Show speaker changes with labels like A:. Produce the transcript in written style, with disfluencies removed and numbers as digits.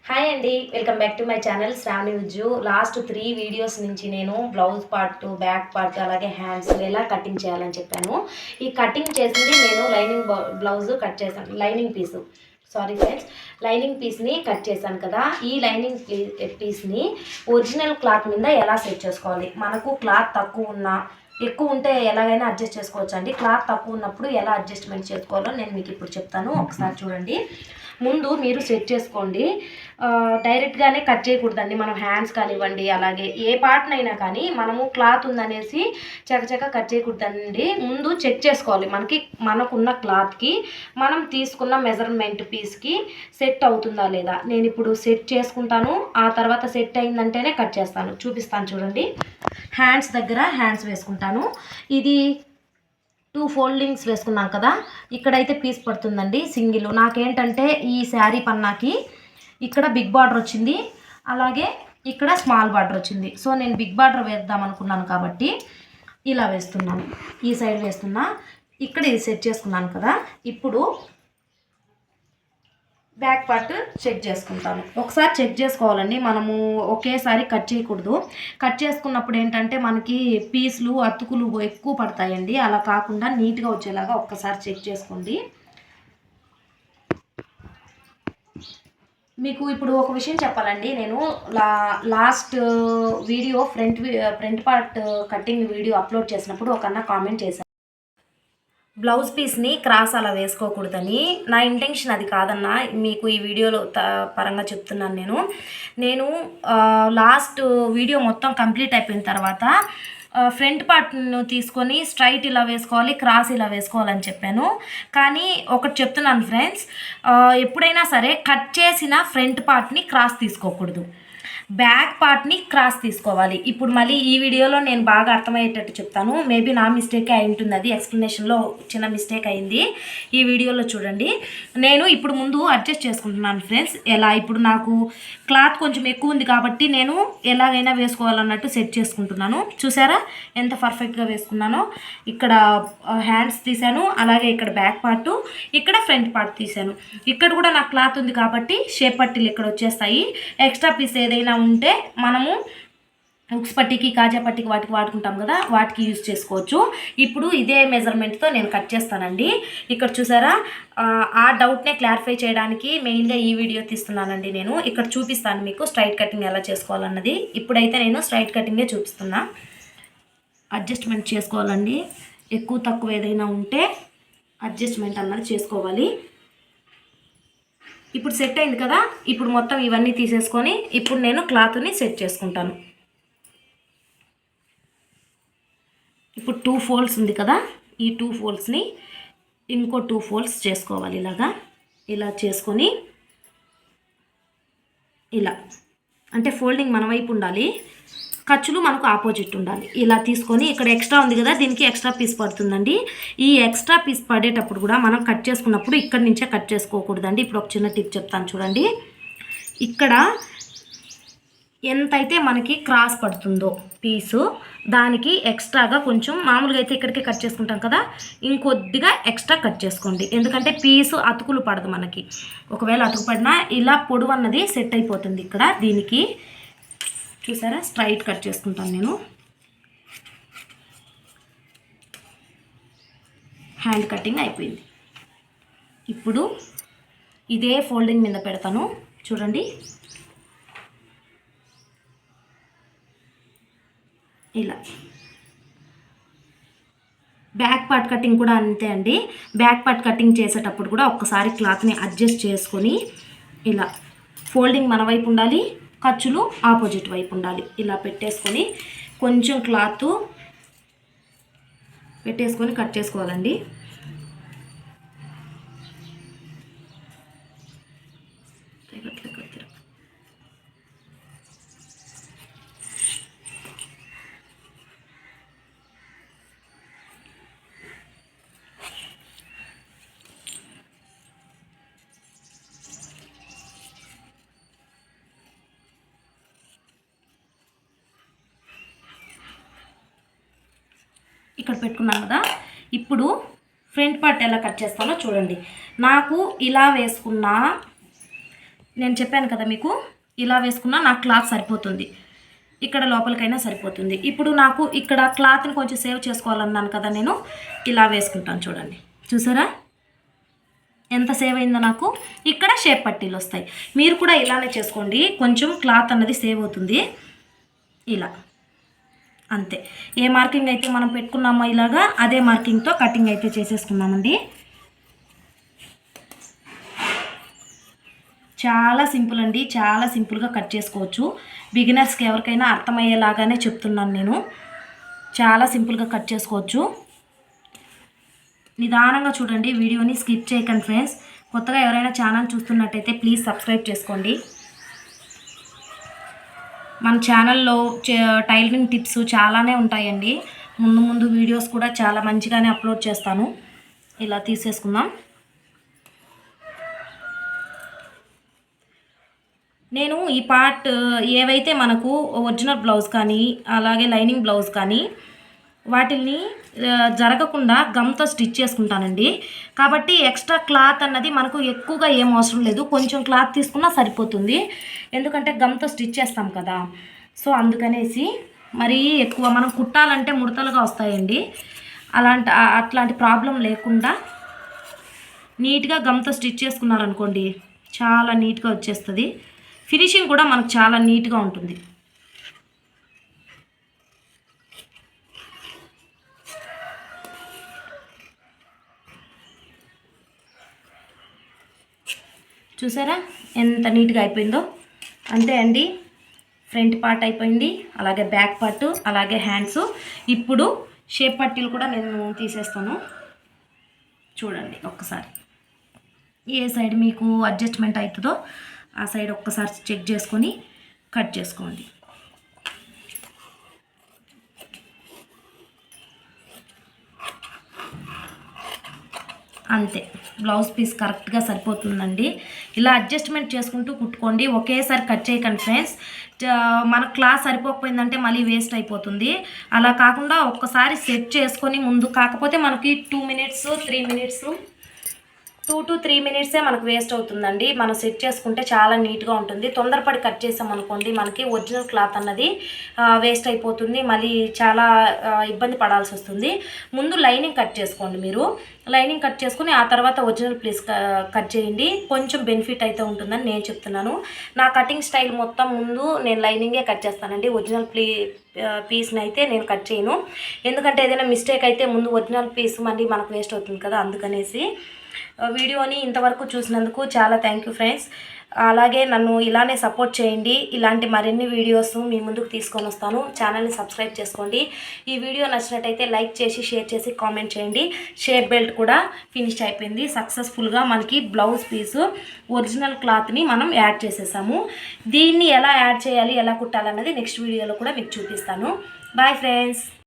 A: Hi అండి, welcome back to my channel Sravani Ujju. Last 3 videos నుంచి నేను బ్లౌజ్ పార్ట్, బ్యాక్ పార్ట్, అలాగే హ్యాండ్స్ ఎలా కటింగ్ చేయాలని చెప్పాను. ఈ కటింగ్ చేసింది నేను లైనింగ్ బ్లౌజ్ కట్ చేశాను. లైనింగ్ పీసు ఫ్రెండ్స్, లైనింగ్ పీస్ని కట్ చేశాను కదా. ఈ లైనింగ్ పీస్ని ఒరిజినల్ క్లాత్ మీద ఎలా సెట్ చేసుకోవాలి, మనకు క్లాత్ తక్కువ ఉన్నా ఎక్కువ ఉంటే ఎలాగైనా అడ్జస్ట్ చేసుకోవచ్చు అండి. క్లాత్ తక్కువ ఉన్నప్పుడు ఎలా అడ్జస్ట్మెంట్ చేసుకోవాలో నేను మీకు ఇప్పుడు చెప్తాను. ఒకసారి చూడండి. ముందు మీరు సెట్ చేసుకోండి. డైరెక్ట్గానే కట్ చేయకూడదండి. మనం హ్యాండ్స్ కానివ్వండి, అలాగే ఏ పార్ట్నైనా కానీ మనము క్లాత్ ఉందనేసి చకచక కట్ చేయకూడదండి. ముందు చెక్ చేసుకోవాలి మనకున్న క్లాత్కి మనం తీసుకున్న మెజర్మెంట్ పీస్కి సెట్ అవుతుందా లేదా. నేను ఇప్పుడు సెట్ చేసుకుంటాను, ఆ తర్వాత సెట్ అయిందంటేనే కట్ చేస్తాను. చూపిస్తాను చూడండి. హ్యాండ్స్ దగ్గర హ్యాండ్స్ వేసుకుంటాను. ఇది 2 ఫోల్డింగ్స్ వేసుకున్నాం కదా. ఇక్కడైతే పీస్ పడుతుందండి సింగిల్. నాకేంటంటే ఈ శారీ పన్నాకి ఇక్కడ బిగ్ బార్డర్ వచ్చింది, అలాగే ఇక్కడ స్మాల్ బార్డర్ వచ్చింది. సో నేను బిగ్ బార్డర్ వేద్దాం అనుకున్నాను కాబట్టి ఇలా వేస్తున్నాను. ఈ సైడ్ వేస్తున్నా. ఇక్కడ ఇది సెట్ చేసుకున్నాను కదా. ఇప్పుడు బ్యాక్ పార్ట్ చెక్ చేసుకుంటాను. ఒకసారి చెక్ చేసుకోవాలండి. మనము ఒకేసారి కట్ చేయకూడదు. కట్ చేసుకున్నప్పుడు ఏంటంటే మనకి పీసులు అతుకులు ఎక్కువ పడతాయండి. అలా కాకుండా నీట్గా వచ్చేలాగా ఒక్కసారి చెక్ చేసుకోండి. మీకు ఇప్పుడు ఒక విషయం చెప్పాలండి. నేను last video front part cutting video upload చేసినప్పుడు ఒక అన్న కామెంట్ చేశాను, బ్లౌజ్ పీస్ని క్రాస్ అలా వేసుకోకూడదని. నా ఇంటెన్షన్ అది కాదన్నా, మీకు ఈ వీడియోలో పరంగా చెప్తున్నాను. నేను లాస్ట్ వీడియో మొత్తం కంప్లీట్ అయిపోయిన తర్వాత ఫ్రంట్ పార్ట్ను తీసుకొని స్ట్రైట్ ఇలా వేసుకోవాలి, క్రాస్ ఇలా వేసుకోవాలని చెప్పాను. కానీ ఒకటి చెప్తున్నాను ఫ్రెండ్స్, ఎప్పుడైనా సరే కట్ చేసిన ఫ్రంట్ పార్ట్ని క్రాస్ తీసుకోకూడదు, బ్యాక్ పార్ట్ని క్రాస్ తీసుకోవాలి. ఇప్పుడు మళ్ళీ ఈ వీడియోలో నేను బాగా అర్థమయ్యేటట్టు చెప్తాను. మేబీ నా మిస్టేకే అయి ఉంటుంది, అది ఎక్స్ప్లెనేషన్లో చిన్న మిస్టేక్ అయింది. ఈ వీడియోలో చూడండి. నేను ఇప్పుడు ముందు అడ్జస్ట్ చేసుకుంటున్నాను ఫ్రెండ్స్. ఎలా, ఇప్పుడు నాకు క్లాత్ కొంచెం ఎక్కువ ఉంది కాబట్టి నేను ఎలాగైనా వేసుకోవాలన్నట్టు సెట్ చేసుకుంటున్నాను. చూసారా ఎంత పర్ఫెక్ట్గా వేసుకున్నానో. ఇక్కడ హ్యాండ్స్ తీసాను, అలాగే ఇక్కడ బ్యాక్ పార్ట్, ఇక్కడ ఫ్రంట్ పార్ట్ తీసాను. ఇక్కడ కూడా నాకు క్లాత్ ఉంది కాబట్టి షేప్ పట్టీలు ఇక్కడ వచ్చేస్తాయి. ఎక్స్ట్రా పీస్ ఏదైనా ఉంటే మనము ఉక్స్ పట్టీకి, కాజా పట్టీకి వాటికి వాడుకుంటాం కదా, వాటికి యూజ్ చేసుకోవచ్చు. ఇప్పుడు ఇదే మెజర్మెంట్తో నేను కట్ చేస్తానండి. ఇక్కడ చూసారా, ఆ డౌట్నే క్లారిఫై చేయడానికి మెయిన్గా ఈ వీడియో తీస్తున్నానండి. నేను ఇక్కడ చూపిస్తాను మీకు స్ట్రైట్ కటింగ్ ఎలా చేసుకోవాలన్నది. ఇప్పుడైతే నేను స్ట్రైట్ కటింగే చూపిస్తున్నా. అడ్జస్ట్మెంట్ చేసుకోవాలండి. ఎక్కువ తక్కువ ఏదైనా ఉంటే అడ్జస్ట్మెంట్ అన్నది చేసుకోవాలి. ఇప్పుడు సెట్ అయింది కదా. ఇప్పుడు మొత్తం ఇవన్నీ తీసేసుకొని ఇప్పుడు నేను క్లాత్ని సెట్ చేసుకుంటాను. ఇప్పుడు 2 ఫోల్డ్స్ ఉంది కదా, ఈ 2 ఫోల్డ్స్ని ఇంకో 2 ఫోల్డ్స్ చేసుకోవాలి. ఇలా చేసుకొని ఇలా, అంటే ఫోల్డింగ్ మన వైపు ఉండాలి, ఖర్చులు మనకు ఆపోజిట్ ఉండాలి. ఇలా తీసుకొని ఇక్కడ ఎక్స్ట్రా ఉంది కదా, దీనికి ఎక్స్ట్రా పీస్ పడుతుందండి. ఈ ఎక్స్ట్రా పీస్ పడేటప్పుడు కూడా మనం కట్ చేసుకున్నప్పుడు ఇక్కడి నుంచే కట్ చేసుకోకూడదండి. ఇప్పుడు ఒక చిన్న టిప్ చెప్తాను చూడండి. ఇక్కడ ఎంతైతే మనకి క్రాస్ పడుతుందో పీసు, దానికి ఎక్స్ట్రాగా కొంచెం, మామూలుగా అయితే ఇక్కడికే కట్ చేసుకుంటాం కదా, ఇంకొద్దిగా ఎక్స్ట్రా కట్ చేసుకోండి. ఎందుకంటే పీసు అతుకులు పడదు మనకి. ఒకవేళ అతుకు పడినా ఇలా పొడవు అన్నది సెట్ అయిపోతుంది. ఇక్కడ దీనికి చూసారా స్ట్రైట్ కట్ చేసుకుంటాను నేను. హ్యాండ్ కటింగ్ అయిపోయింది. ఇప్పుడు ఇదే ఫోల్డింగ్ మీద పెడతాను చూడండి. ఇలా బ్యాక్ పార్ట్ కటింగ్ కూడా అంతే అండి. బ్యాక్ పార్ట్ కటింగ్ చేసేటప్పుడు కూడా ఒక్కసారి క్లాత్ని అడ్జస్ట్ చేసుకొని ఇలా ఫోల్డింగ్ మన వైపు ఉండాలి, ఖర్చులు ఆపోజిట్ వైపు ఉండాలి. ఇలా పెట్టేసుకొని కొంచెం క్లాత్ పెట్టేసుకొని కట్ చేసుకోవాలండి. ఇక్కడ పెట్టుకున్నాను కదా. ఇప్పుడు ఫ్రంట్ పార్ట్ ఎలా కట్ చేస్తానో చూడండి. నాకు ఇలా వేసుకున్న నేను చెప్పాను కదా మీకు, ఇలా వేసుకున్నా నాకు క్లాత్ సరిపోతుంది, ఇక్కడ లోపలికైనా సరిపోతుంది. ఇప్పుడు నాకు ఇక్కడ క్లాత్ని కొంచెం సేవ్ చేసుకోవాలన్నాను కదా, నేను ఇలా వేసుకుంటాను. చూడండి, చూసారా ఎంత సేవ్ అయిందో నాకు. ఇక్కడ షేప్ పట్టీలు వస్తాయి. మీరు కూడా ఇలానే చేసుకోండి, కొంచెం క్లాత్ అన్నది సేవ్ అవుతుంది. ఇలా అంతే. ఏ మార్కింగ్ అయితే మనం పెట్టుకున్నామో ఇలాగా అదే మార్కింగ్తో కటింగ్ అయితే చేసేసుకున్నామండి. చాలా సింపుల్ అండి, చాలా సింపుల్గా కట్ చేసుకోవచ్చు. బిగినర్స్కి ఎవరికైనా అర్థమయ్యేలాగానే చెప్తున్నాను నేను. చాలా సింపుల్గా కట్ చేసుకోవచ్చు. నిదానంగా చూడండి, వీడియోని స్కిప్ చేయకండి ఫ్రెండ్స్. కొత్తగా ఎవరైనా ఛానల్ చూస్తున్నట్టయితే ప్లీజ్ సబ్స్క్రైబ్ చేసుకోండి. మన ఛానల్లో టైలరింగ్ టిప్స్ చాలానే ఉంటాయండి. ముందు వీడియోస్ కూడా చాలా మంచిగానే అప్లోడ్ చేస్తాను. ఇలా తీసేసుకుందాం. నేను ఈ పార్ట్ ఏవైతే మనకు ఒరిజినల్ బ్లౌజ్ కానీ అలాగే లైనింగ్ బ్లౌజ్ కానీ వాటిల్ని జరగకుండా గమ్తో స్టిచ్ చేసుకుంటానండి. కాబట్టి ఎక్స్ట్రా క్లాత్ అన్నది మనకు ఎక్కువగా ఏం అవసరం లేదు, కొంచెం క్లాత్ తీసుకున్నా సరిపోతుంది. ఎందుకంటే గమ్తో స్టిచ్ చేస్తాం కదా, సో అందుకనేసి మరీ ఎక్కువ మనం కుట్టాలంటే ముడతలుగా వస్తాయండి. అట్లాంటి ప్రాబ్లం లేకుండా నీట్గా గమ్తో స్టిచ్ చేసుకున్నారనుకోండి, చాలా నీట్గా వచ్చేస్తుంది. ఫినిషింగ్ కూడా మనకు చాలా నీట్గా ఉంటుంది. చూసారా ఎంత నీట్గా అయిపోయిందో. అంతే అండి, ఫ్రంట్ పార్ట్ అయిపోయింది, అలాగే బ్యాక్ పార్ట్, అలాగే హ్యాండ్స్. ఇప్పుడు షేప్ పట్టీలు కూడా నేను తీసేస్తాను. చూడండి ఒక్కసారి, ఏ సైడ్ మీకు అడ్జస్ట్మెంట్ అవుతుందో ఆ సైడ్ ఒక్కసారి చెక్ చేసుకొని కట్ చేసుకోండి. అంతే, బ్లౌజ్ పీస్ కరెక్ట్గా సరిపోతుందండి. ఇలా అడ్జస్ట్మెంట్ చేసుకుంటూ కుట్టుకోండి, ఒకేసారి కట్ చేయకండి ఫ్రెండ్స్. మన క్లాత్ సరిపోకపోయిందంటే మళ్ళీ వేస్ట్ అయిపోతుంది. అలా కాకుండా ఒక్కసారి సెట్ చేసుకొని ముందు, కాకపోతే మనకి 2 మినిట్స్ 3 మినిట్స్ 2 to 3 మినిట్సే మనకు వేస్ట్ అవుతుందండి. మనం సెట్ చేసుకుంటే చాలా నీట్గా ఉంటుంది. తొందరపడి కట్ చేసామనుకోండి మనకి ఒరిజినల్ క్లాత్ అన్నది వేస్ట్ అయిపోతుంది, మళ్ళీ చాలా ఇబ్బంది పడాల్సి వస్తుంది. ముందు లైనింగ్ కట్ చేసుకోండి. మీరు లైనింగ్ కట్ చేసుకుని ఆ తర్వాత ఒరిజినల్ పీస్ కట్ చేయండి, కొంచెం బెనిఫిట్ అయితే ఉంటుందని నేను చెప్తున్నాను. నా కటింగ్ స్టైల్ మొత్తం ముందు నేను లైనింగే కట్ చేస్తానండి, ఒరిజినల్ పీస్ని అయితే నేను కట్ చేయను. ఎందుకంటే ఏదైనా మిస్టేక్ అయితే ముందు ఒరిజినల్ పీస్ మళ్ళీ మనకు వేస్ట్ అవుతుంది కదా, అందుకనేసి. వీడియోని ఇంతవరకు చూసినందుకు చాలా థ్యాంక్ యూ ఫ్రెండ్స్. అలాగే నన్ను ఇలానే సపోర్ట్ చేయండి. ఇలాంటి మరిన్ని వీడియోస్ మీ ముందుకు తీసుకొని వస్తాను. ఛానల్ని సబ్స్క్రైబ్ చేసుకోండి. ఈ వీడియో నచ్చినట్టయితే లైక్ చేసి షేర్ చేసి కామెంట్ చేయండి. షేప్ బెల్ట్ కూడా ఫినిష్ అయిపోయింది సక్సెస్ఫుల్గా. మనకి బ్లౌజ్ పీసు ఒరిజినల్ క్లాత్ని మనం యాడ్ చేసేసాము. దీన్ని ఎలా యాడ్ చేయాలి, ఎలా కుట్టాలన్నది నెక్స్ట్ వీడియోలో కూడా మీకు చూపిస్తాను. Bye friends.